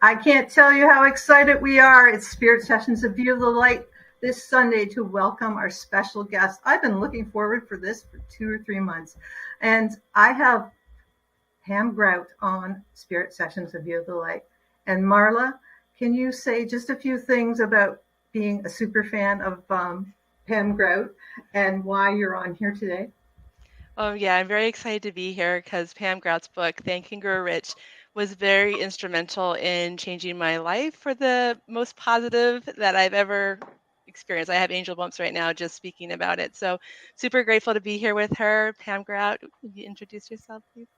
I can't tell you how excited we are. It's Spirit Sessions of View of the Light this Sunday to welcome our special guest. I've been looking forward for this for 2 or 3 months. And I have Pam Grout on Spirit Sessions of View of the Light. And Marla, can you say just a few things about being a super fan of Pam Grout and why you're on here today? Oh, yeah, I'm very excited to be here because Pam Grout's book, Think and Grow Rich, was very instrumental in changing my life for the most positive that I've ever experienced. I have angel bumps right now just speaking about it. So super grateful to be here with her. Pam Grout, would you introduce yourself, please?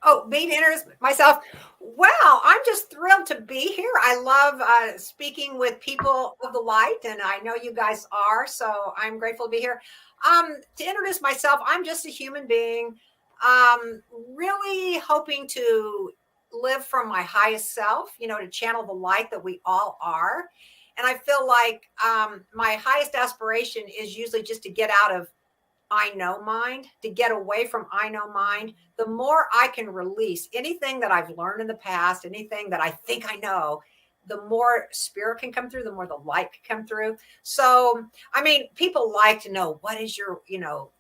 Oh, me to introduce myself. Well, I'm just thrilled to be here. I love speaking with people of the light, and I know you guys are, so I'm grateful to be here. To introduce myself, I'm just a human being, really hoping to live from my highest self, to channel the light that we all are. And I feel like my highest aspiration is usually just to get out of I know mind, to get away from I know mind. The more I can release anything that I've learned in the past, anything that I think I know, the more spirit can come through, the more the light can come through. So, I mean, people like to know what is your,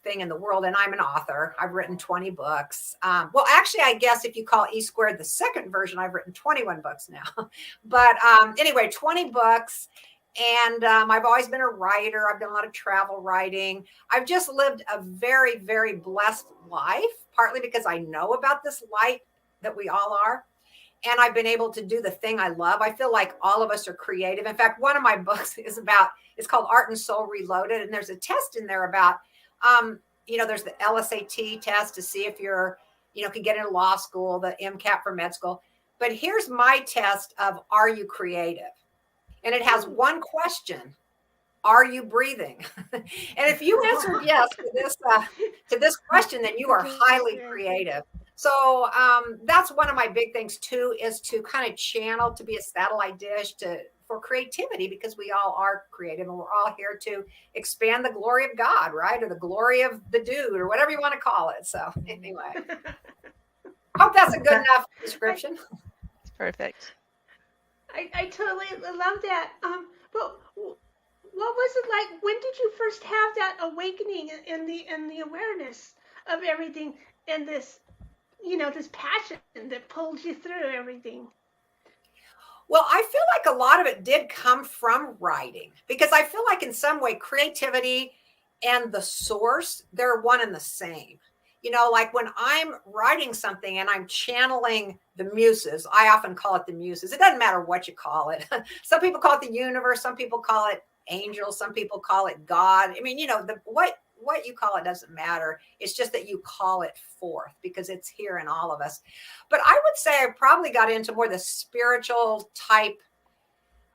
thing in the world. And I'm an author. I've written 20 books. Well, actually, I guess if you call ESquared the second version, I've written 21 books now. But anyway, 20 books. And I've always been a writer. I've done a lot of travel writing. I've just lived a very, very blessed life, partly because I know about this light that we all are. And I've been able to do the thing I love. I feel like all of us are creative. In fact, one of my books it's called Art and Soul Reloaded. And there's a test in there about, there's the LSAT test to see if you're, can get into law school, the MCAT for med school. But here's my test of, are you creative? And it has one question: are you breathing? And if you answered yes to this question, then you are highly creative. So that's one of my big things too, is to kind of channel, to be a satellite dish for creativity, because we all are creative and we're all here to expand the glory of God, right? Or the glory of the dude, or whatever you want to call it. So anyway, hope that's a good enough description. It's perfect. I totally love that. But what was it like? When did you first have that awakening and the awareness of everything, and this, this passion that pulled you through everything? Well, I feel like a lot of it did come from writing, because I feel like in some way creativity and the source, they're one and the same. Like when I'm writing something and I'm channeling the muses, I often call it the muses. It doesn't matter what you call it. Some people call it the universe. Some people call it angels. Some people call it God. I mean, what you call it doesn't matter. It's just that you call it forth because it's here in all of us. But I would say I probably got into more the spiritual type,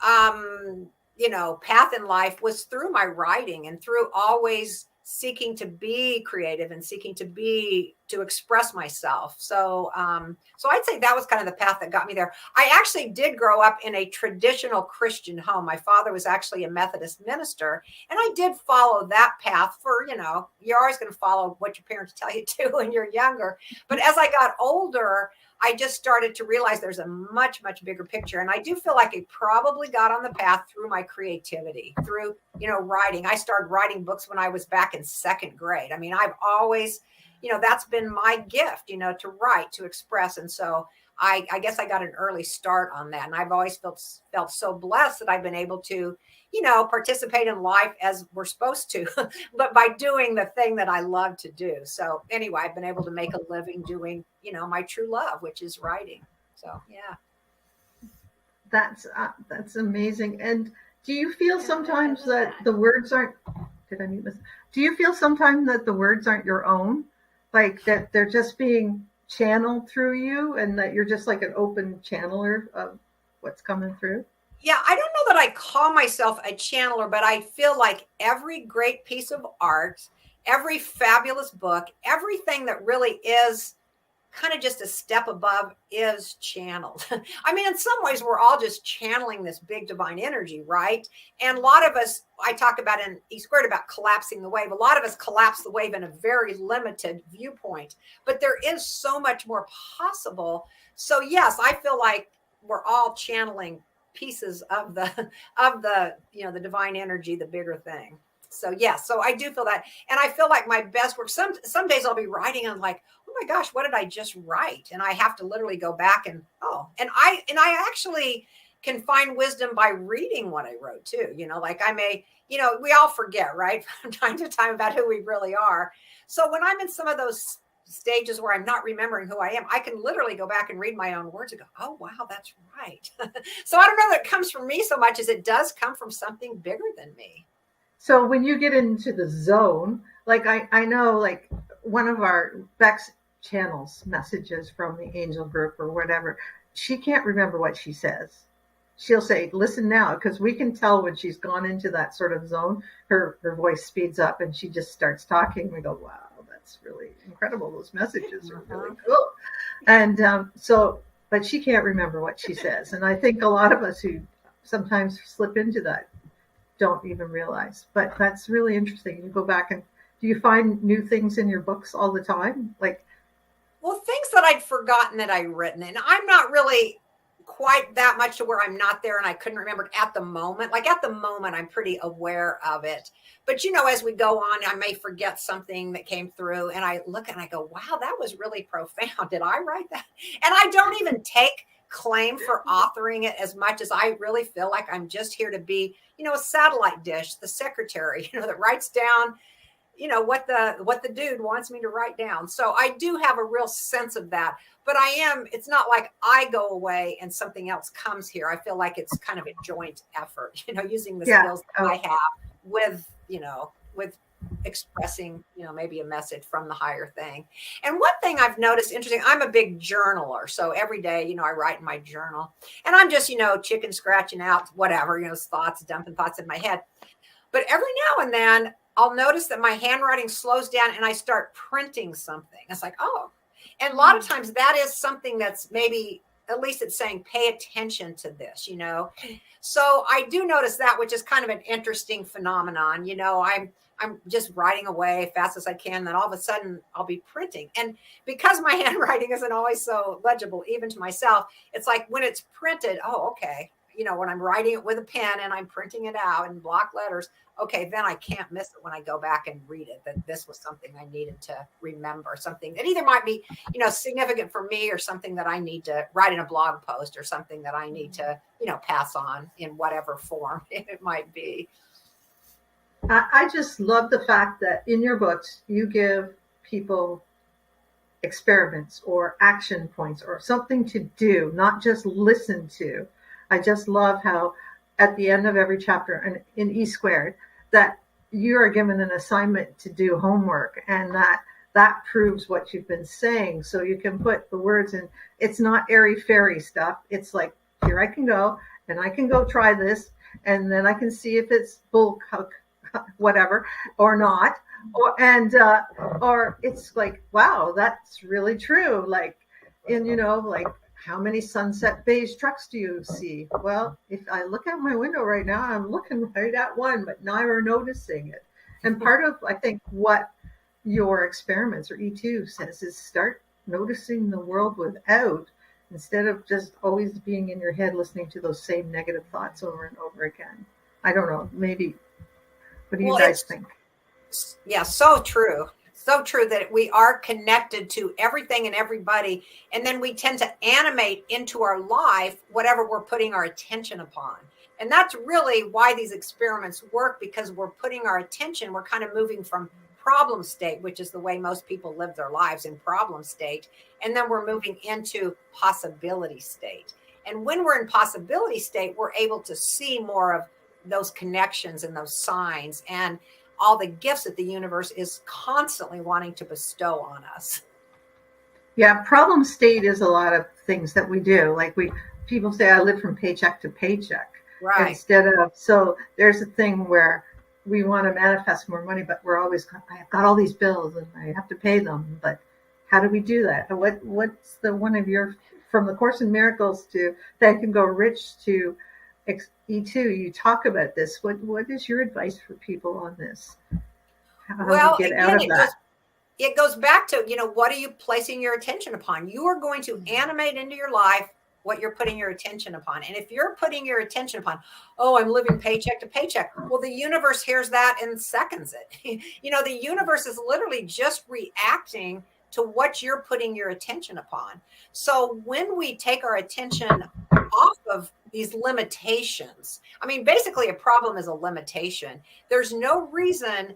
path in life was through my writing and through always seeking to be creative and seeking to express myself. So I'd say that was kind of the path that got me there. I actually did grow up in a traditional Christian home. My father was actually a Methodist minister, and I did follow that path for, you're always going to follow what your parents tell you to when you're younger. But as I got older, I just started to realize there's a much, much bigger picture. And I do feel like I probably got on the path through my creativity, through, writing. I started writing books when I was back in second grade. I mean, I've always, that's been my gift, to write, to express. And so I guess I got an early start on that. And I've always felt so blessed that I've been able to, participate in life as we're supposed to, but by doing the thing that I love to do. So anyway, I've been able to make a living doing, my true love, which is writing. So, yeah. That's amazing. And do you feel sometimes that the words aren't, did I mute myself? Do you feel sometimes that the words aren't your own? Like that they're just being channeled through you and that you're just like an open channeler of what's coming through? Yeah, I don't know that I call myself a channeler, but I feel like every great piece of art, every fabulous book, everything that really is kind of just a step above is channeled. I mean, in some ways, we're all just channeling this big divine energy, right? And a lot of us, I talk about in ESquared about collapsing the wave. A lot of us collapse the wave in a very limited viewpoint, but there is so much more possible. So yes, I feel like we're all channeling pieces of the the divine energy, the bigger thing. So yes, so I do feel that, and I feel like my best work. Some days I'll be writing and I'm like, oh my gosh, what did I just write? And I have to literally go back and I actually can find wisdom by reading what I wrote too. Like I may, we all forget, right, from time to time about who we really are. So when I'm in some of those stages where I'm not remembering who I am, I can literally go back and read my own words and go, oh wow, that's right. So I don't know that it comes from me so much as it does come from something bigger than me. So when you get into the zone, like I know, like one of our Bex channels messages from the angel group or whatever, she can't remember what she says. She'll say, listen now, because we can tell when she's gone into that sort of zone, her voice speeds up and she just starts talking. We go, wow, that's really incredible. Those messages are really cool. And but she can't remember what she says. And I think a lot of us who sometimes slip into that don't even realize. But that's really interesting. You go back and do you find new things in your books all the time? Well, things that I'd forgotten that I'd written, and I'm not really quite that much to where I'm not there and I couldn't remember it at the moment. Like at the moment, I'm pretty aware of it. But, as we go on, I may forget something that came through and I look and I go, wow, that was really profound. Did I write that? And I don't even take claim for authoring it as much as I really feel like I'm just here to be, a satellite dish, the secretary, that writes down what the dude wants me to write down. So I do have a real sense of that, but it's not like I go away and something else comes here. I feel like it's kind of a joint effort, using the skills that I have with expressing, maybe a message from the higher thing. And one thing I've noticed interesting, I'm a big journaler. So every day, I write in my journal and I'm just, chicken scratching out whatever, dumping thoughts in my head. But every now and then I'll notice that my handwriting slows down and I start printing something. It's like, oh, and a lot of times that is something that's maybe, at least it's saying, pay attention to this, So I do notice that, which is kind of an interesting phenomenon. I'm just writing away fast as I can. Then all of a sudden I'll be printing. And because my handwriting isn't always so legible, even to myself, it's like when it's printed, oh, okay. When I'm writing it with a pen and I'm printing it out in block letters, okay, then I can't miss it when I go back and read it, that this was something I needed to remember, something that either might be, significant for me or something that I need to write in a blog post or something that I need to, pass on in whatever form it might be. I just love the fact that in your books, you give people experiments or action points or something to do, not just listen to. I just love how at the end of every chapter and in ESquared that you are given an assignment to do homework, and that proves what you've been saying. So you can put the words in. It's not airy fairy stuff. It's like, here I can go and I can go try this, and then I can see if it's bull whatever or not, or it's like, wow, that's really true. Like, and like, how many sunset beige trucks do you see? Well, if I look out my window right now, I'm looking right at one, but now we're noticing it. And part of, I think, what your experiments or E2 says is start noticing the world without, instead of just always being in your head listening to those same negative thoughts over and over again. I don't know, maybe. What do you guys think? Yeah, so true. So true that we are connected to everything and everybody. And then we tend to animate into our life whatever we're putting our attention upon. And that's really why these experiments work, because we're putting our attention, we're kind of moving from problem state, which is the way most people live their lives, in problem state. And then we're moving into possibility state. And when we're in possibility state, we're able to see more of those connections and those signs and all the gifts that the universe is constantly wanting to bestow on us. Yeah, problem state is a lot of things that we do. Like people say, I live from paycheck to paycheck. Right. Instead of, so there's a thing where we want to manifest more money, but we're always, I've got all these bills and I have to pay them. But how do we do that? What's the one of your, from the Course in Miracles to Thank and Go Rich to E2, you talk about this. What is your advice for people on this? How do you get out of that? It goes back to, what are you placing your attention upon? You are going to animate into your life what you're putting your attention upon. And if you're putting your attention upon, oh, I'm living paycheck to paycheck, well, the universe hears that and seconds it. The universe is literally just reacting to what you're putting your attention upon. So when we take our attention off of these limitations, I mean, basically a problem is a limitation. There's no reason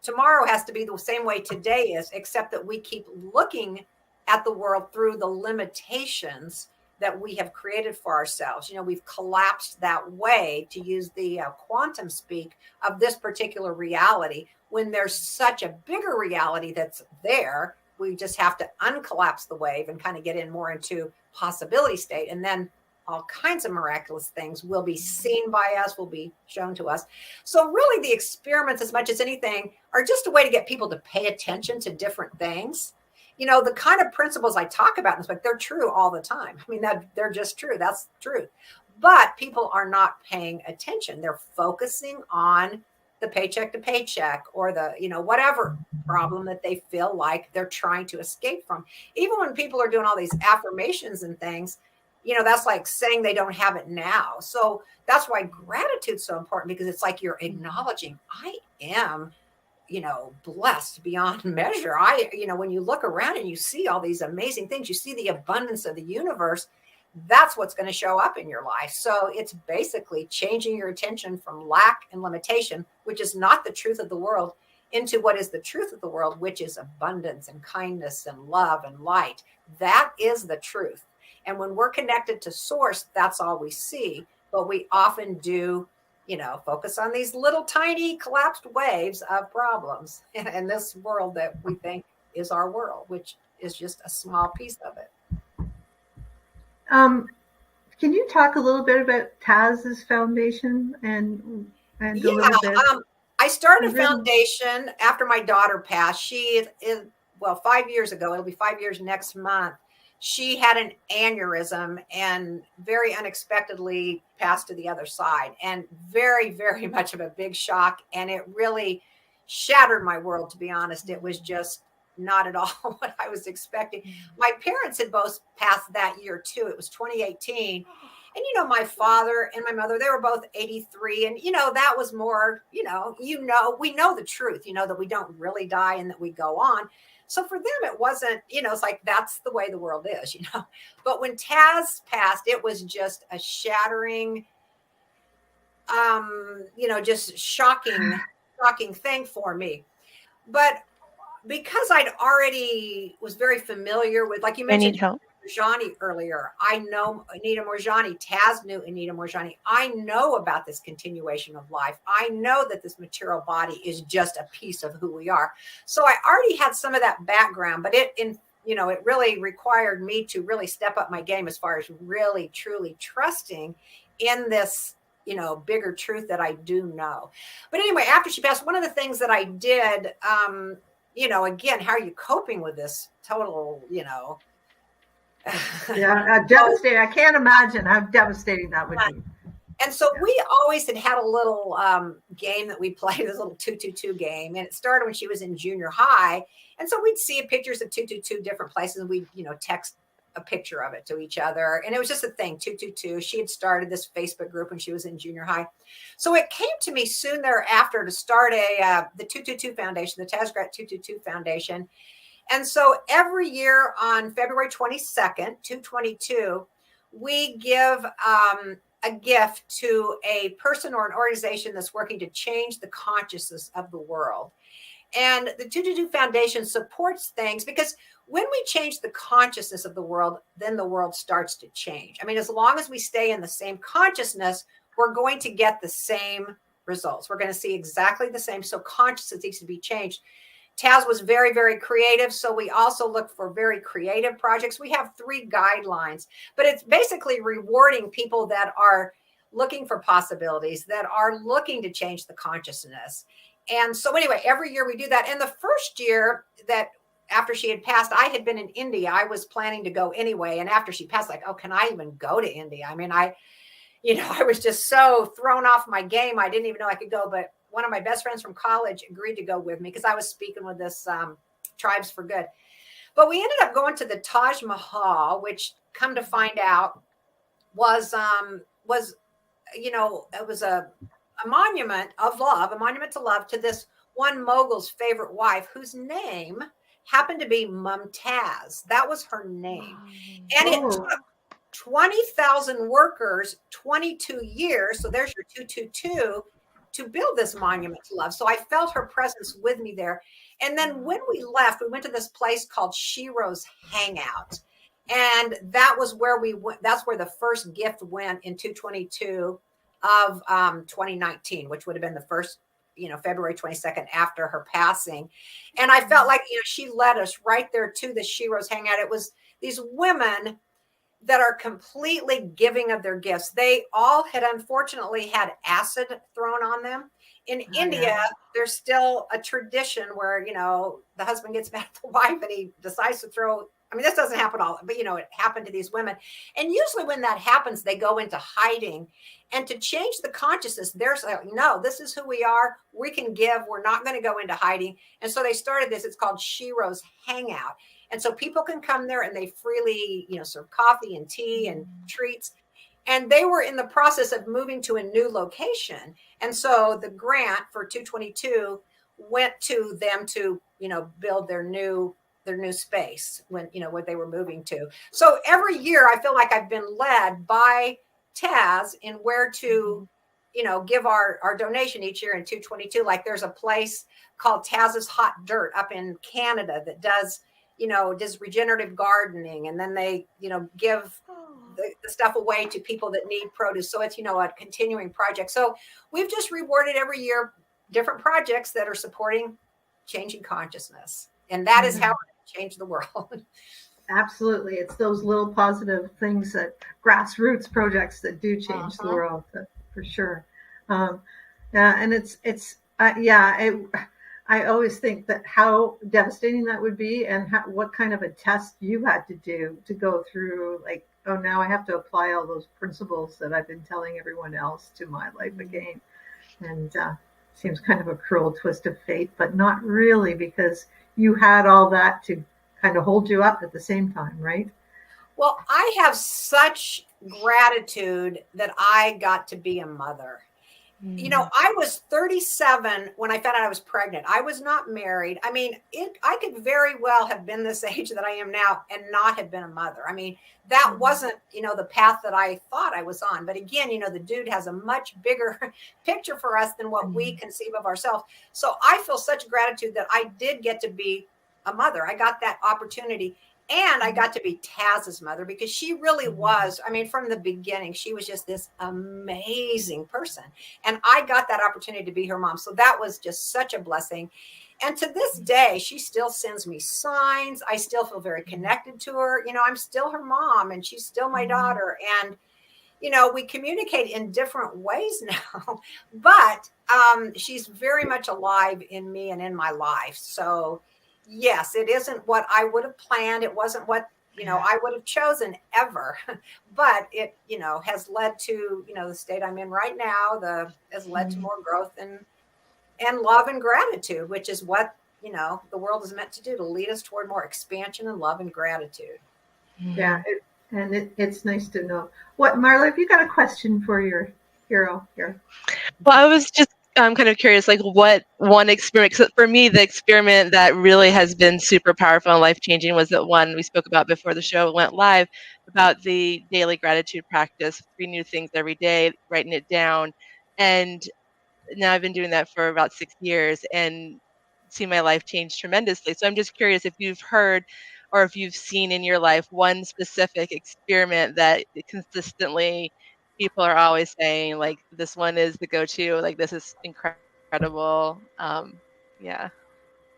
tomorrow has to be the same way today is, except that we keep looking at the world through the limitations that we have created for ourselves. We've collapsed that way, to use the quantum speak, of this particular reality, when there's such a bigger reality that's there. We just have to uncollapse the wave and kind of get in more into possibility state. And then all kinds of miraculous things will be seen by us, will be shown to us. So really the experiments, as much as anything, are just a way to get people to pay attention to different things. The kind of principles I talk about in this book, they're true all the time. I mean, they're just true. That's the truth. But people are not paying attention. They're focusing on the paycheck to paycheck, or the, whatever problem that they feel like they're trying to escape from. Even when people are doing all these affirmations and things, that's like saying they don't have it now. So that's why gratitude's so important, because it's like you're acknowledging, I am, blessed beyond measure. When you look around and you see all these amazing things, you see the abundance of the universe, that's what's going to show up in your life. So it's basically changing your attention from lack and limitation, which is not the truth of the world, into what is the truth of the world, which is abundance and kindness and love and light. That is the truth. And when we're connected to source, that's all we see. But we often do, focus on these little tiny collapsed waves of problems in this world that we think is our world, which is just a small piece of it. Can you talk a little bit about Taz's foundation and a little bit? I started a foundation after my daughter passed. She is 5 years ago. It'll be 5 years next month. She had an aneurysm and very unexpectedly passed to the other side, and very, very much of a big shock. And it really shattered my world, to be honest. It was just not at all what I was expecting. My parents had both passed that year too. It was 2018. And, my father and my mother, they were both 83. And, that was more, we know the truth, that we don't really die and that we go on. So for them, it wasn't, it's like, that's the way the world is, But when Taz passed, it was just a shattering, just shocking thing for me. But because I'd already was very familiar with, like you mentioned, Moorjani earlier. I know Anita Moorjani. Taz knew Anita Moorjani. I know about this continuation of life. I know that this material body is just a piece of who we are. So I already had some of that background, but it really required me to really step up my game as far as really, truly trusting in this, bigger truth that I do know. But anyway, after she passed, one of the things that I did, again, how are you coping with this total, Yeah, devastating. I can't imagine how devastating that would be. And so we always had a little game that we played, this little 222 game. And it started when she was in junior high. And so we'd see pictures of 222 different places, and we'd, text a picture of it to each other. And it was just a thing, 222. She had started this Facebook group when she was in junior high. So it came to me soon thereafter to start the 222 Foundation, the Taz Grant 222 Foundation. And so every year on February 22nd, 222, we give a gift to a person or an organization that's working to change the consciousness of the world. And the 222 Foundation supports things because when we change the consciousness of the world, then the world starts to change. I mean, as long as we stay in the same consciousness, we're going to get the same results. We're going to see exactly the same. So consciousness needs to be changed. Taz was very, very creative. So we also look for very creative projects. We have 3 guidelines, but it's basically rewarding people that are looking for possibilities, that are looking to change the consciousness. And so anyway, every year we do that. And the first year that after she had passed, I had been in India. I was planning to go anyway. And after she passed, like, oh, can I even go to India? I mean, I was just so thrown off my game. I didn't even know I could go. But one of my best friends from college agreed to go with me because I was speaking with this Tribes for Good. But we ended up going to the Taj Mahal, which, come to find out, was, it was a monument of love, a monument to love to this one mogul's favorite wife, whose name happened to be Mumtaz. That was her name. And it took 20,000 workers, 22 years. So there's your 222 to build this monument to love. So I felt her presence with me there. And then when we left, we went to this place called Shiro's Hangout. And that was where we went. That's where the first gift went in 222 of 2019, which would have been the first, February 22nd after her passing. And I felt like, she led us right there to the Shiro's Hangout. It was these women that are completely giving of their gifts. They all had unfortunately had acid thrown on them. In India, there's still a tradition where, the husband gets mad at the wife and he decides to throw. I mean, this doesn't happen all, but it happened to these women. And usually when that happens, they go into hiding. And to change the consciousness, they're like, no, this is who we are. We can give. We're not going to go into hiding. And so they started this. It's called Shiro's Hangout. And so people can come there and they freely, serve coffee and tea and treats. And they were in the process of moving to a new location. And so the grant for 222 went to them to, build their new space when, what they were moving to. So every year I feel like I've been led by Taz in where to, give our donation each year in 222. Like there's a place called Taz's Hot Dirt up in Canada that does regenerative gardening. And then they, give the stuff away to people that need produce. So it's, a continuing project. So we've just rewarded every year different projects that are supporting changing consciousness. And that is how we change the world. Absolutely. It's those little positive things, that grassroots projects that do change the world, for sure. And I always think that how devastating that would be, and what kind of a test you had to do to go through, like, oh, now I have to apply all those principles that I've been telling everyone else to my life again. And seems kind of a cruel twist of fate, but not really, because you had all that to kind of hold you up at the same time, right? Well, I have such gratitude that I got to be a mother. I was 37 when I found out I was pregnant. I was not married. I mean, I could very well have been this age that I am now and not have been a mother. I mean, that wasn't, the path that I thought I was on. But again, the dude has a much bigger picture for us than what we conceive of ourselves. So I feel such gratitude that I did get to be a mother. I got that opportunity. And I got to be Taz's mother, because she really was, from the beginning, she was just this amazing person. And I got that opportunity to be her mom. So that was just such a blessing. And to this day, she still sends me signs. I still feel very connected to her. I'm still her mom, and she's still my daughter. And, we communicate in different ways now, but she's very much alive in me and in my life. So yes, it isn't what I would have planned. It wasn't what, I would have chosen ever, but it, has led to, the state I'm in right now, has led to more growth and love and gratitude, which is what, the world is meant to do, to lead us toward more expansion and love and gratitude. Yeah. It's nice to know. What, Marla, have you got a question for your hero here? Well, I was just I'm kind of curious, like what one experiment, 'cause for me, the experiment that really has been super powerful and life-changing was that one we spoke about before the show went live, about the daily gratitude practice, 3 new things every day, writing it down. And now I've been doing that for about 6 years and seen my life change tremendously. So I'm just curious if you've heard or if you've seen in your life one specific experiment that consistently people are always saying, like, this one is the go-to, like, this is incredible. Yeah.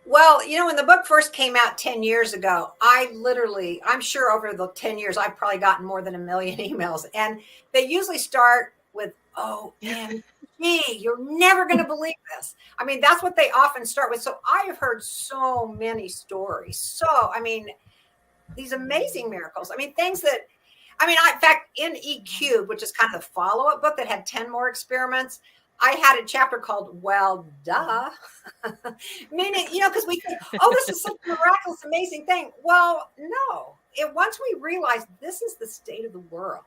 Well, when the book first came out 10 years ago, I'm sure over the 10 years, I've probably gotten more than 1 million emails. And they usually start with, OMG, you're never going to believe this. That's what they often start with. So I have heard so many stories. So, these amazing miracles. Things that, in fact, in EQ, which is kind of the follow-up book that had 10 more experiments, I had a chapter called, well, duh. Meaning, because we think, this is such a miraculous, amazing thing. Well, no. Once we realize this is the state of the world,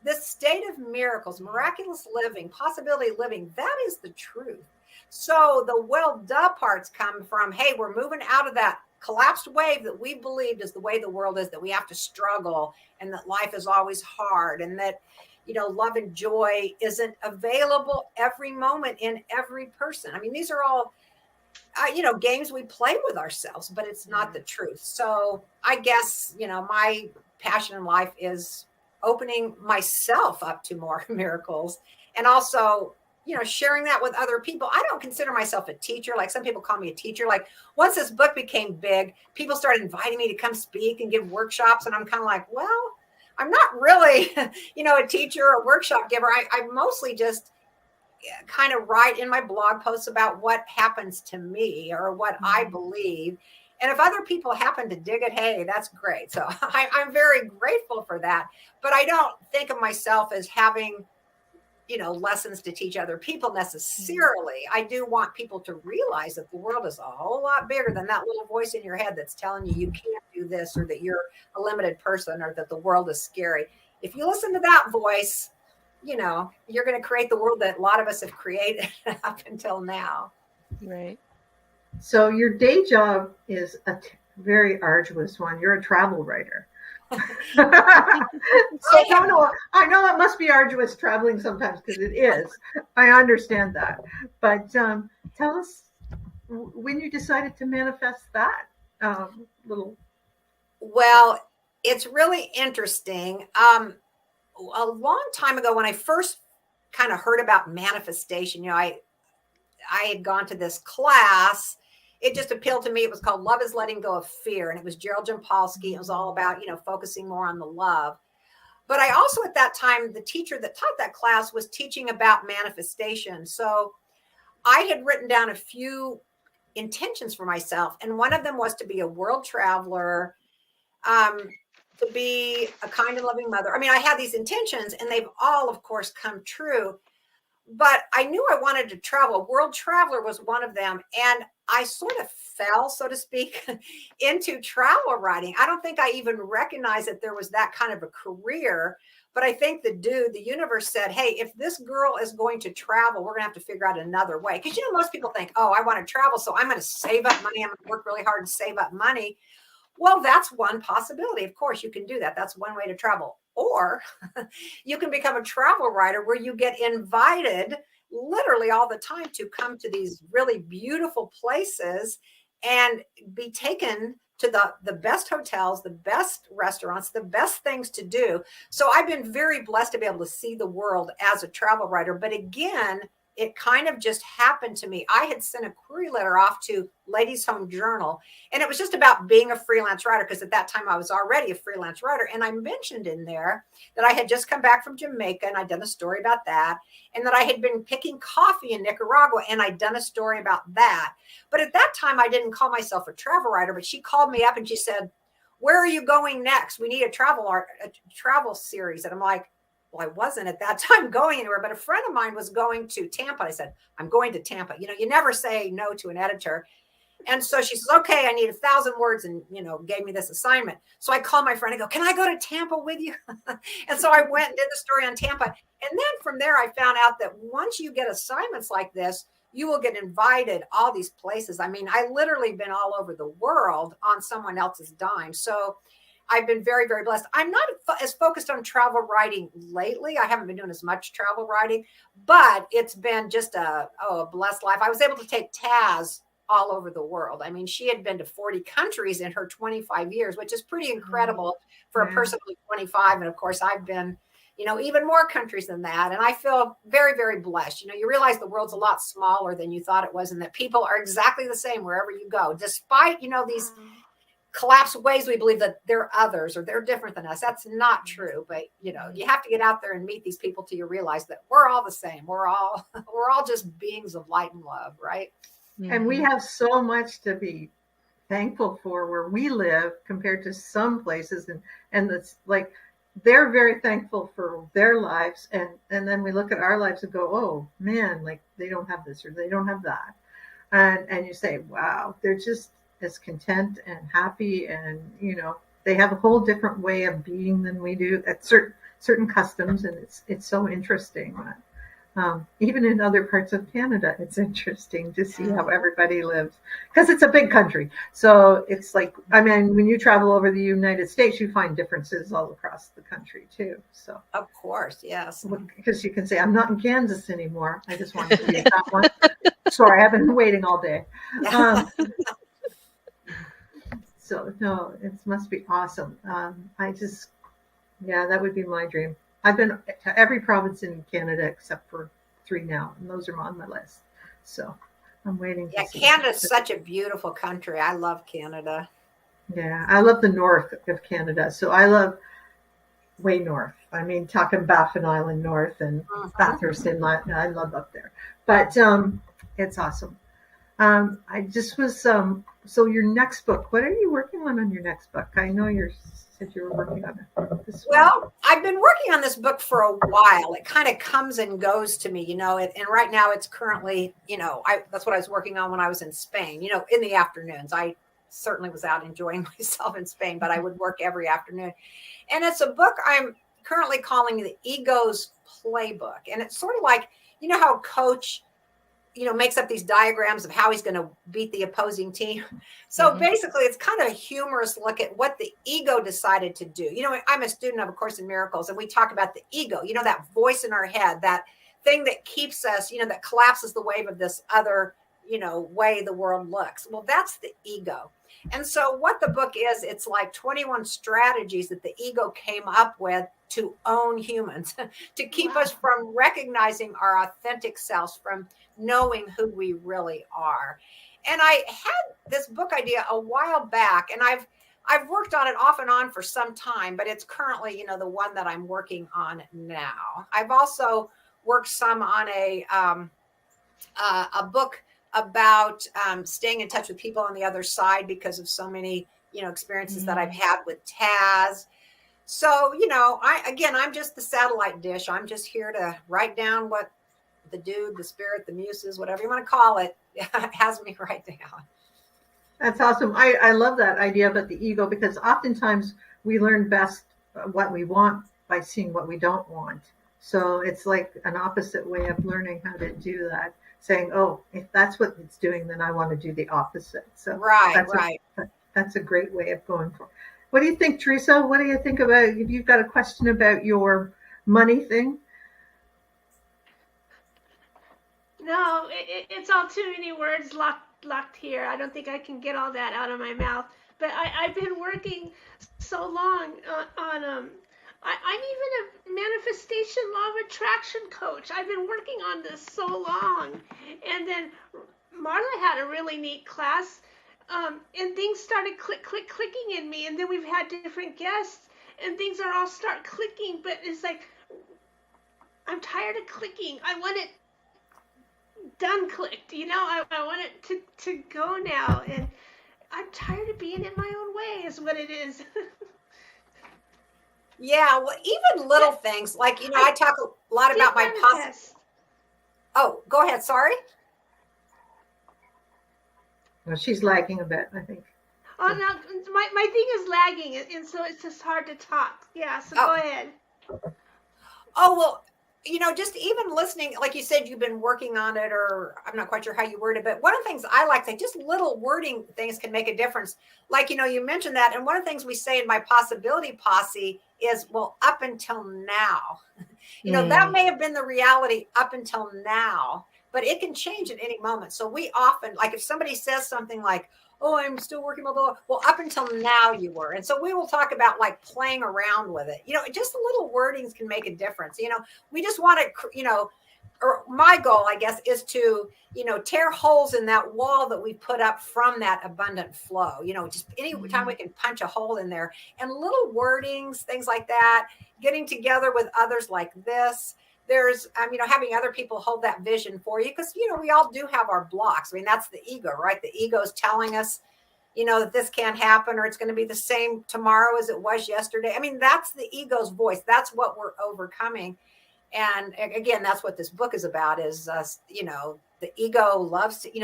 This state of miracles, miraculous living, possibility living, that is the truth. So the well duh parts come from, hey, we're moving out of that collapsed wave that we believed is the way the world is, that we have to struggle and that life is always hard and that, love and joy isn't available every moment in every person. I mean, these are all, games we play with ourselves, but it's not the truth. So I guess, my passion in life is opening myself up to more miracles and also, sharing that with other people. I don't consider myself a teacher. Like some people call me a teacher. Like once this book became big, people started inviting me to come speak and give workshops. And I'm kind of like, well, I'm not really, a teacher or workshop giver. I mostly just kind of write in my blog posts about what happens to me or what I believe. And if other people happen to dig it, hey, that's great. So I'm very grateful for that. But I don't think of myself as having, lessons to teach other people necessarily. I do want people to realize that the world is a whole lot bigger than that little voice in your head that's telling you can't do this or that you're a limited person or that the world is scary. If you listen to that voice, you're going to create the world that a lot of us have created up until now. Right. So your day job is a very arduous one. You're a travel writer. So I know it must be arduous traveling sometimes because it is. I understand that. But tell us when you decided to manifest that little. Well, it's really interesting. A long time ago, when I first kind of heard about manifestation, I had gone to this class. It just appealed to me. It was called Love is Letting Go of Fear. And it was Gerald Jampolsky. It was all about, focusing more on the love. But I also, at that time, the teacher that taught that class was teaching about manifestation. So I had written down a few intentions for myself. And one of them was to be a world traveler, to be a kind and loving mother. I mean, I had these intentions and they've all, of course, come true. But I knew I wanted to travel. World traveler was one of them. And I sort of fell, so to speak, into travel writing. I don't think I even recognized that there was that kind of a career. But I think the universe said, hey, if this girl is going to travel, we're going to have to figure out another way. Because, most people think, oh, I want to travel, so I'm going to save up money. I'm going to work really hard to save up money. Well, that's one possibility. Of course, you can do that. That's one way to travel. Or you can become a travel writer where you get invited literally all the time to come to these really beautiful places and be taken to the best hotels, the best restaurants, the best things to do. So I've been very blessed to be able to see the world as a travel writer. But again, it kind of just happened to me. I had sent a query letter off to Ladies Home Journal, and it was just about being a freelance writer, because at that time I was already a freelance writer. And I mentioned in there that I had just come back from Jamaica, and I'd done a story about that, and that I had been picking coffee in Nicaragua, and I'd done a story about that. But at that time, I didn't call myself a travel writer, but she called me up and she said, where are you going next? We need a travel series. And I'm like, well, I wasn't at that time going anywhere, but a friend of mine was going to Tampa. I said, I'm going to Tampa. You never say no to an editor. And so she says, okay, I need 1,000 words, and, gave me this assignment. So I called my friend and go, can I go to Tampa with you? And so I went and did the story on Tampa. And then from there, I found out that once you get assignments like this, you will get invited all these places. I mean, I literally been all over the world on someone else's dime. So I've been very, very blessed. I'm not as focused on travel writing lately. I haven't been doing as much travel writing, but it's been just a blessed life. I was able to take Taz all over the world. I mean, she had been to 40 countries in her 25 years, which is pretty incredible for a person who's 25. And of course, I've been, even more countries than that. And I feel very, very blessed. You realize the world's a lot smaller than you thought it was, and that people are exactly the same wherever you go, despite, these collapsed ways we believe that they're others or they're different than us. That's not true. But you have to get out there and meet these people till you realize that we're all the same. We're all just beings of light and love, right? And we have so much to be thankful for where we live compared to some places, and it's like they're very thankful for their lives, and then we look at our lives and go, oh man, like they don't have this or they don't have that, and you say, wow, they're just as content and happy, and they have a whole different way of being than we do. At certain customs, and it's so interesting. Even in other parts of Canada, it's interesting to see how everybody lives because it's a big country. So it's like, I mean, when you travel over the United States, you find differences all across the country too. So of course, yes, because you can say, I'm not in Kansas anymore. I just wanted to read that one. Sorry, I've been waiting all day. So no, it must be awesome. Yeah, that would be my dream. I've been to every province in Canada except for 3 now, and those are on my list. So I'm waiting. Yeah, Canada's such a beautiful country. I love Canada. Yeah, I love the north of Canada. So I love way north. I mean, talking Baffin Island north and Bathurst Inlet. I love up there. But it's awesome. I just was so your next book. What are you working on your next book? I know you said you were working on it this Well, I've been working on this book for a while. It kind of comes and goes to me, and right now it's currently, that's what I was working on when I was in Spain, in the afternoons. I certainly was out enjoying myself in Spain, but I would work every afternoon. And it's a book I'm currently calling The Ego's Playbook. And it's sort of like, how a coach makes up these diagrams of how he's going to beat the opposing team. So basically, it's kind of a humorous look at what the ego decided to do. I'm a student of A Course in Miracles, and we talk about the ego, that voice in our head, that thing that keeps us, that collapses the wave of this other, way the world looks. Well, that's the ego. And so what the book is, it's like 21 strategies that the ego came up with to own humans, to keep us from recognizing our authentic selves, from knowing who we really are. And I had this book idea a while back, and I've worked on it off and on for some time, but it's currently, the one that I'm working on now. I've also worked some on a book about staying in touch with people on the other side because of so many, experiences that I've had with Taz. So, I'm just the satellite dish. I'm just here to write down what the dude, the spirit, the muses, whatever you want to call it, has me write down. That's awesome. I love that idea about the ego because oftentimes we learn best what we want by seeing what we don't want. So it's like an opposite way of learning how to do that. Saying, oh, if that's what it's doing, then I want to do the opposite. So that's a great way of going for it. What do you think, Teresa? What do you think about, if you've got a question about your money thing? No, it's all too many words locked here. I don't think I can get all that out of my mouth. But I've been working so long on I'm even a manifestation law of attraction coach. I've been working on this so long. And then Marla had a really neat class, and things started clicking in me. And then we've had different guests, and things are all start clicking. But it's like, I'm tired of clicking. I want it done clicked. I want it to go now. And I'm tired of being in my own way is what it is. Yeah, well, even little things like, I talk a lot about my past. Oh, go ahead. Sorry. Well, she's lagging a bit, I think. Oh, no, my thing is lagging, and so it's just hard to talk. Yeah, so go ahead. Oh, well, just even listening, like you said, you've been working on it, or I'm not quite sure how you word it, but one of the things I like, just little wording things can make a difference. Like, you mentioned that. And one of the things we say in my possibility posse is, well, up until now, that may have been the reality up until now, but it can change at any moment. So we often, like if somebody says something like, oh, I'm still working, blah, blah, blah. Well, up until now you were. And so we will talk about like playing around with it. Just the little wordings can make a difference. We just want to, or my goal, I guess, is to, tear holes in that wall that we put up from that abundant flow. Just any time we can punch a hole in there, and little wordings, things like that, getting together with others like this. There's, having other people hold that vision for you, because, we all do have our blocks. I mean, that's the ego, right? The ego is telling us, that this can't happen, or it's going to be the same tomorrow as it was yesterday. I mean, that's the ego's voice. That's what we're overcoming. And again, that's what this book is about, is, the ego loves to,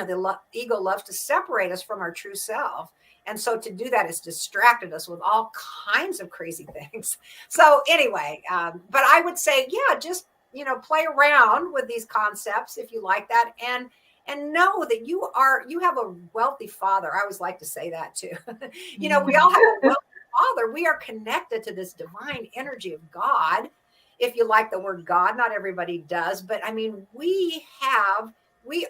ego loves to separate us from our true self. And so to do that has distracted us with all kinds of crazy things. So anyway, but I would say, yeah, just, play around with these concepts if you like that. And know that you have a wealthy father. I always like to say that too. We all have a wealthy father. We are connected to this divine energy of God. If you like the word God, not everybody does, but I mean, we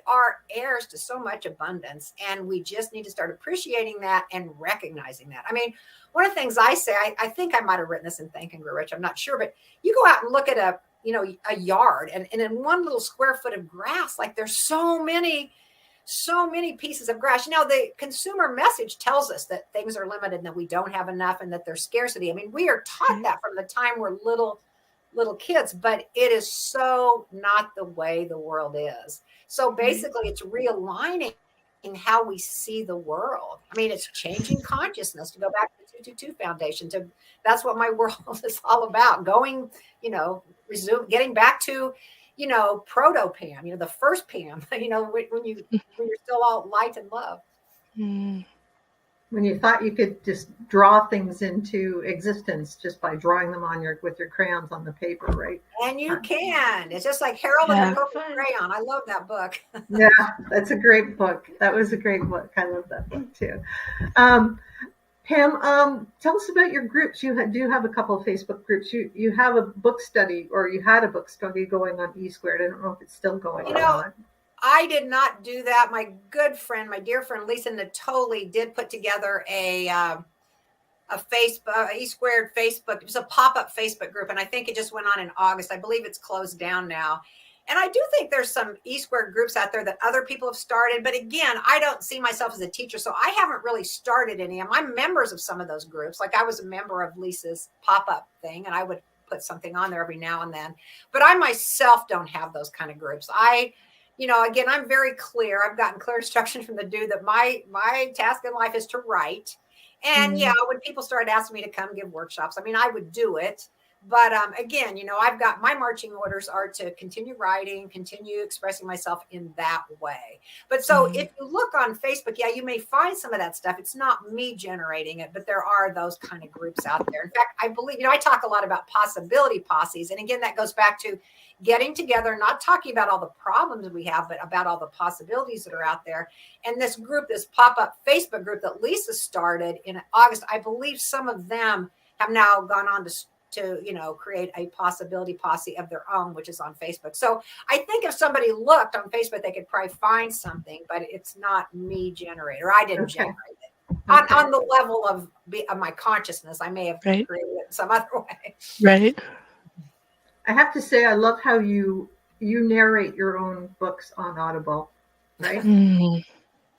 are heirs to so much abundance, and we just need to start appreciating that and recognizing that. I mean, one of the things I say, I think I might have written this in Think and Grow Rich, I'm not sure, but you go out and look at a yard, and in one little square foot of grass, like there's so many pieces of grass. The consumer message tells us that things are limited and that we don't have enough and that there's scarcity. I mean, we are taught that from the time we're little kids, but it is so not the way the world is. So basically it's realigning how we see the world. I mean, it's changing consciousness, to go back to the 222 Foundation. That's what my world is all about. Going, getting back to, proto Pam, the first Pam, when you're still all light and love. When you thought you could just draw things into existence just by drawing them with your crayons on the paper, right? And you can. It's just like Harold and the Purple Crayon. I love that book. Yeah, that's a great book. That was a great book. I love that book too. Pam, tell us about your groups. You do have a couple of Facebook groups. You have a book study, or you had a book study going on ESquared. I don't know if it's still going on. I did not do that. My good friend, my dear friend Lisa Natoli, did put together a Facebook, ESquared Facebook. It was a pop-up Facebook group, and I think it just went on in August. I believe it's closed down now. And I do think there's some ESquared groups out there that other people have started. But again, I don't see myself as a teacher, so I haven't really started any. I'm members of some of those groups. Like I was a member of Lisa's pop-up thing, and I would put something on there every now and then. But I myself don't have those kind of groups. Again, I'm very clear. I've gotten clear instruction from the dude that my task in life is to write. And when people started asking me to come give workshops, I mean, I would do it. But again, I've got my marching orders are to continue writing, continue expressing myself in that way. But so if you look on Facebook, you may find some of that stuff. It's not me generating it, but there are those kind of groups out there. In fact, I believe, I talk a lot about possibility posses. And again, that goes back to getting together, not talking about all the problems we have, but about all the possibilities that are out there. And this group, this pop-up Facebook group that Lisa started in August, I believe some of them have now gone on to create a possibility posse of their own, which is on Facebook. So I think if somebody looked on Facebook, they could probably find something, but it's not me generated, or I didn't generate it. On the level of my consciousness. I may have created it in some other way. Right. I have to say, I love how you narrate your own books on Audible, right?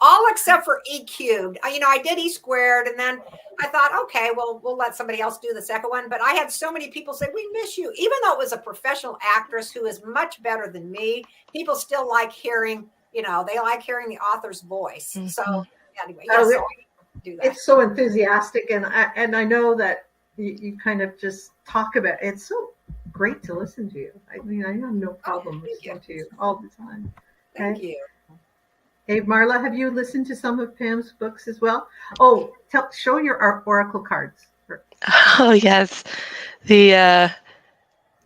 All except for EQ'd. I did ESquared, and then I thought, okay, well, we'll let somebody else do the second one. But I had so many people say, we miss you. Even though it was a professional actress who is much better than me, people still like hearing, they like hearing the author's voice. So anyway, do that. It's so enthusiastic, and I know that you kind of just talk about it. It's so great to listen to you. I mean, I have no problem listening to you all the time. Thank you. Hey, Marla, have you listened to some of Pam's books as well? Oh, show your oracle cards. Oh yes, the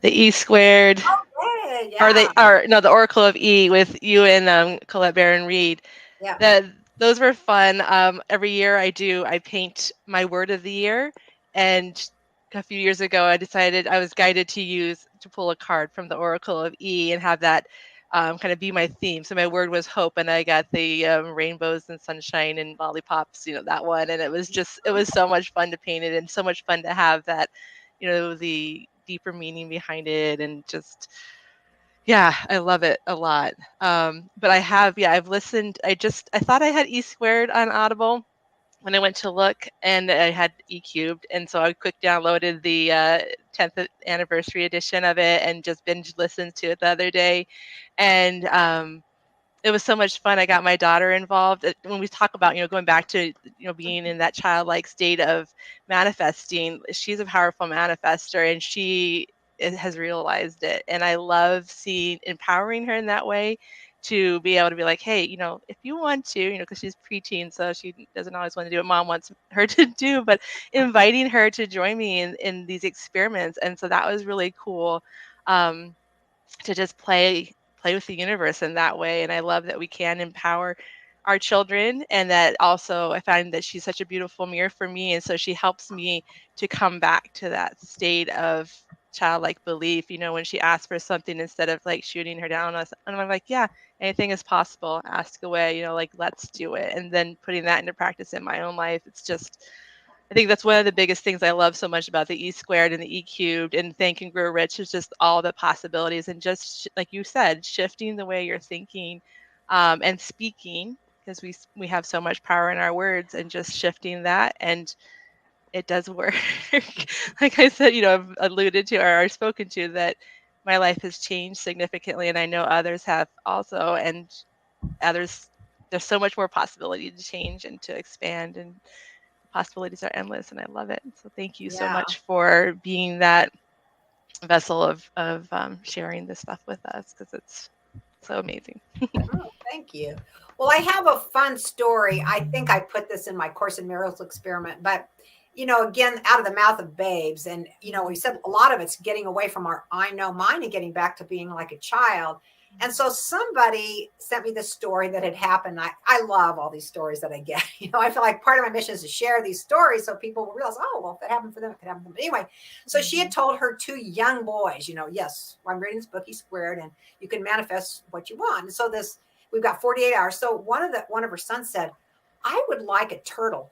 ESquared, the Oracle of E with you and Colette Baron Reed. Yeah, those were fun. Every year I paint my word of the year, and a few years ago I decided I was guided to pull a card from the Oracle of E and have that kind of be my theme. So my word was hope, and I got the rainbows and sunshine and lollipops, that one. And it was so much fun to paint it, and so much fun to have that, the deeper meaning behind it. And just, I love it a lot. But I've listened. I thought I had ESquared on Audible when I went to look, and I had EQ'd, and so I quick downloaded the 10th anniversary edition of it and just binge listened to it the other day, and it was so much fun. I got my daughter involved. When we talk about going back to being in that childlike state of manifesting, she's a powerful manifester, and she has realized it, and I love empowering her in that way to be able to be like, hey, if you want to, because she's preteen, so she doesn't always want to do what mom wants her to do, but inviting her to join me in these experiments. And so that was really cool, to just play with the universe in that way. And I love that we can empower our children, and that also I find that she's such a beautiful mirror for me. And so she helps me to come back to that state of childlike belief, when she asks for something, instead of like shooting her down. And I'm like, yeah, anything is possible. Ask away, like, let's do it. And then putting that into practice in my own life. It's just, I think that's one of the biggest things I love so much about the ESquared and the E cubed and Think and Grow Rich, is just all the possibilities, and just like you said, shifting the way you're thinking, and speaking, because we have so much power in our words, and just shifting that, and it does work. Like I said, I've alluded to or spoken to that my life has changed significantly, and I know others have also, and others, there's so much more possibility to change and to expand, and possibilities are endless, and I love it. So thank you so Yeah. much for being that vessel of sharing this stuff with us, because it's so amazing. Oh, thank you. Well, I have a fun story. I think I put this in my Course in Miracles experiment, but again, out of the mouth of babes. And, we said a lot of it's getting away from our I know mind and getting back to being like a child. And so somebody sent me this story that had happened. I love all these stories that I get. I feel like part of my mission is to share these stories so people will realize, oh, well, if that happened for them, it could happen for them. But anyway, so she had told her two young boys, yes, I'm reading this book, ESquared, and you can manifest what you want. And so we've got 48 hours. So one of her sons said, I would like a turtle.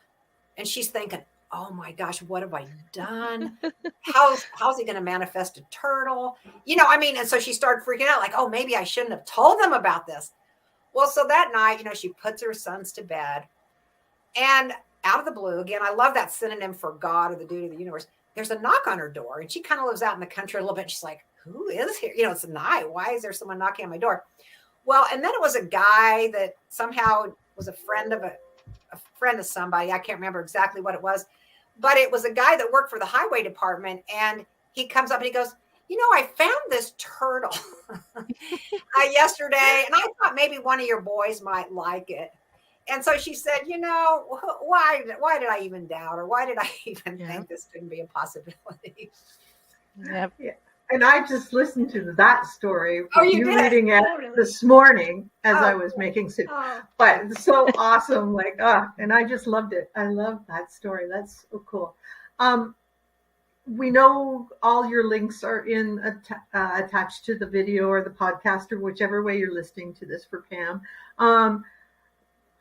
And she's thinking, oh my gosh, what have I done? How's he going to manifest a turtle? And so she started freaking out, like, oh, maybe I shouldn't have told them about this. Well, so that night, she puts her sons to bed, and out of the blue, again, I love that synonym for God or the duty of the universe. There's a knock on her door, and she kind of lives out in the country a little bit. She's like, who is here? It's a night. Why is there someone knocking on my door? Well, and then it was a guy that somehow was a friend of somebody. I can't remember exactly what it was, but it was a guy that worked for the highway department. And he comes up and he goes, I found this turtle yesterday, and I thought maybe one of your boys might like it. And so she said, why did I even doubt, or why did I even think this couldn't be a possibility? Yep. Yeah. And I just listened to that story. Oh, you did? Reading it this morning as I was making soup. But it's so awesome. Like, and I just loved it. I love that story. That's so cool. We know all your links are attached to the video or the podcast, or whichever way you're listening to this for Pam.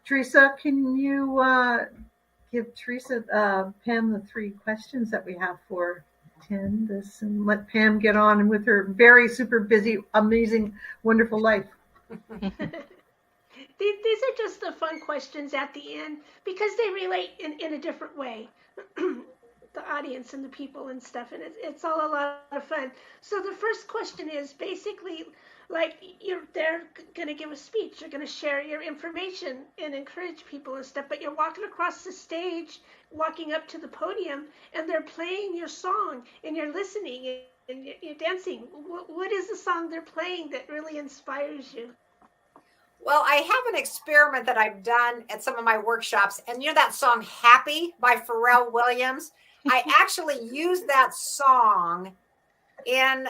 Teresa, can you give Pam the 3 questions that we have for this, and let Pam get on with her very super busy, amazing, wonderful life? These are just the fun questions at the end, because they relate in a different way. The audience and the people and stuff, and it's all a lot of fun. So the first question is basically like, they're going to give a speech, you're going to share your information and encourage people and stuff, but you're walking across the stage, walking up to the podium, and they're playing your song, and you're listening and you're dancing. What is the song they're playing that really inspires you? Well, I have an experiment that I've done at some of my workshops, and that song Happy by Pharrell Williams? I actually use that song in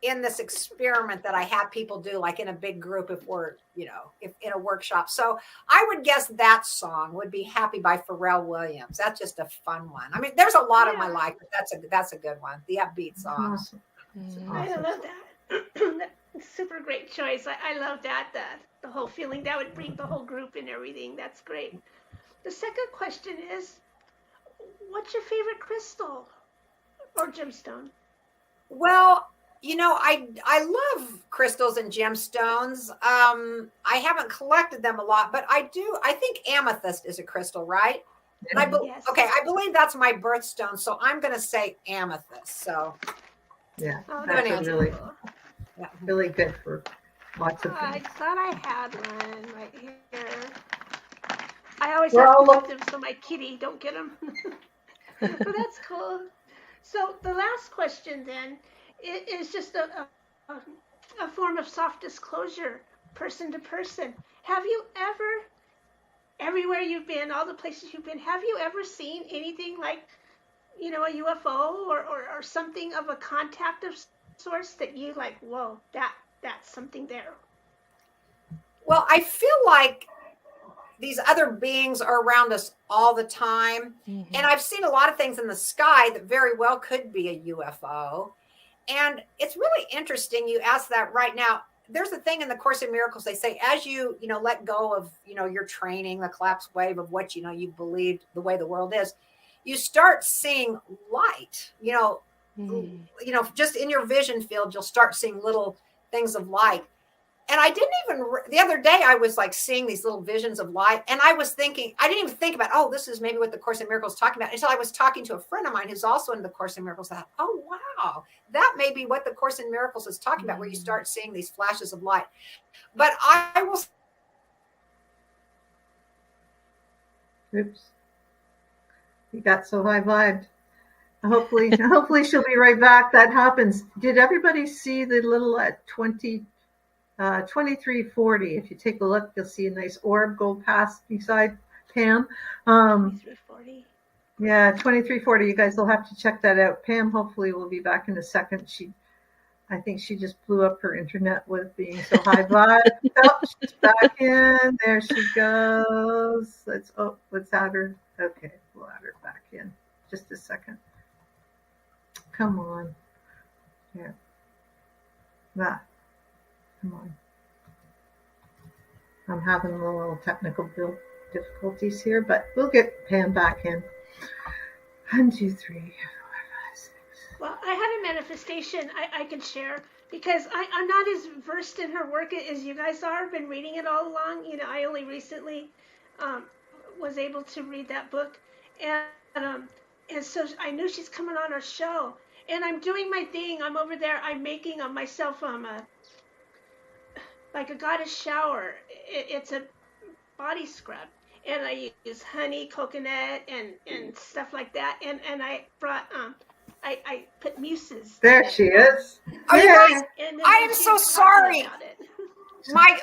this experiment that I have people do, like in a big group, if we're, if in a workshop. So I would guess that song would be Happy by Pharrell Williams. That's just a fun one. I mean, there's a lot of my life, but that's a good one. The upbeat songs. Awesome. I love that. Super great choice. I love that the whole feeling that would bring the whole group and everything. That's great. The second question is, what's your favorite crystal or gemstone? Well, I love crystals and gemstones. I haven't collected them a lot, but I think amethyst is a crystal, right? And yes. I believe that's my birthstone, so I'm going to say amethyst. So yeah, that's really good for lots of things. I thought I had one right here. I always have to keep them so my kitty don't get them. But that's cool. So the last question then is just a form of soft disclosure. person to person. Have you ever, everywhere you've been, all the places you've been, have you ever seen anything like, a UFO or something of a contact of sorts that you like, whoa, that's something there? Well, I feel like these other beings are around us all the time. Mhm. And I've seen a lot of things in the sky that very well could be a UFO. And it's really interesting you ask that right now. There's a thing in the Course in Miracles. They say, as you let go of, your training, the collapse wave of what, you believed the way the world is, you start seeing light, just in your vision field, you'll start seeing little things of light. And I didn't even, the other day, I was like seeing these little visions of light. And I was thinking, I didn't even think about, oh, this is maybe what the Course in Miracles is talking about. Until I was talking to a friend of mine who's also in the Course in Miracles. I thought, oh, wow, that may be what the Course in Miracles is talking about, where you start seeing these flashes of light. But I will. Oops. You got so high vibed. Hopefully she'll be right back. That happens. Did everybody see the little 2340? If you take a look, you'll see a nice orb go past beside Pam. 2340. Yeah, 2340. You guys will have to check that out. Pam hopefully will be back in a second. I think she just blew up her internet with being so high vibe. Oh, she's back in. There she goes. Let's add her. Okay, we'll add her back in. Just a second. Come on. Yeah. That. Come on. I'm having a little technical difficulties here, but we'll get Pam back in. 1, 2, 3, 4, 5, 6. Well, I had a manifestation I can share because I'm not as versed in her work as you guys are. I've been reading it all along. I only recently was able to read that book, and so I knew she's coming on our show, and I'm doing my thing. I'm over there. I'm making myself like a goddess shower. It's a body scrub, and I use honey, coconut, and stuff like that. And I brought I put muses. There she is. Oh, you guys, And I am so sorry. I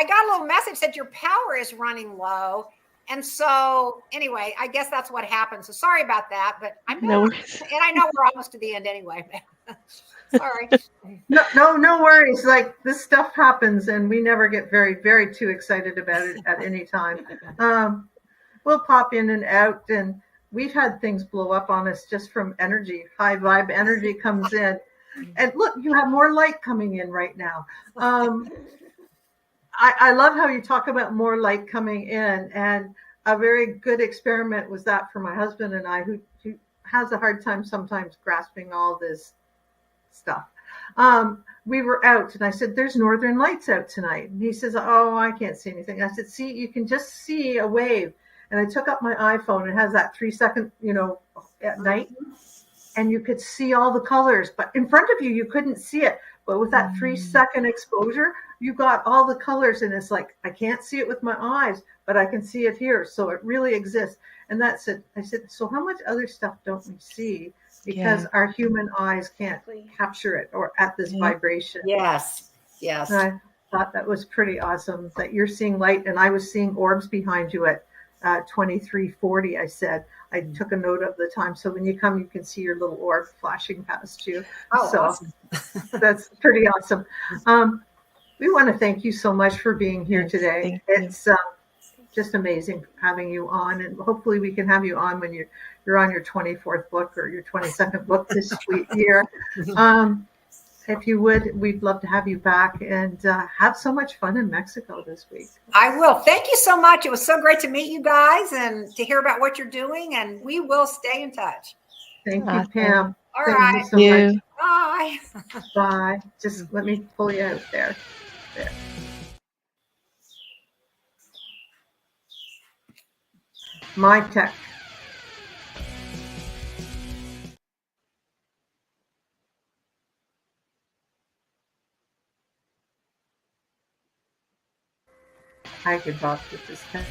got a little message that your power is running low. And so anyway, I guess that's what happened. So sorry about that, but I'm No back. worries. And I know we're almost to the end anyway. Sorry. No worries. Like, this stuff happens and we never get very, very too excited about it at any time. We'll pop in and out, and we've had things blow up on us just from energy. High vibe energy comes in. And look, you have more light coming in right now. I love how you talk about more light coming in, and a very good experiment was that for my husband and I, who has a hard time sometimes grasping all this stuff. We were out, and I said, "There's northern lights out tonight." And he says, "Oh, I can't see anything." I said, "See, you can just see a wave." And I took up my iPhone. It has that 3-second, at night, and you could see all the colors. But in front of you, you couldn't see it. But with that 3-second exposure, you got all the colors, and it's like, I can't see it with my eyes, but I can see it here. So it really exists. And that's it. I said, so how much other stuff don't we see? Because our human eyes can't capture it or at this vibration. Yes. And I thought that was pretty awesome that you're seeing light, and I was seeing orbs behind you at 2340. I said, I took a note of the time. So when you come, you can see your little orb flashing past you. Oh, so awesome. That's pretty awesome. We want to thank you so much for being here today. It's just amazing having you on, and hopefully we can have you on when you're on your 24th book or your 22nd book this year. If you would, we'd love to have you back and have so much fun in Mexico this week. I will. Thank you so much. It was so great to meet you guys and to hear about what you're doing, and we will stay in touch. Thank you, Pam. All Thank right. you so much. Bye. Bye. Just let me pull you out there. There. My tech. I could talk with this tech.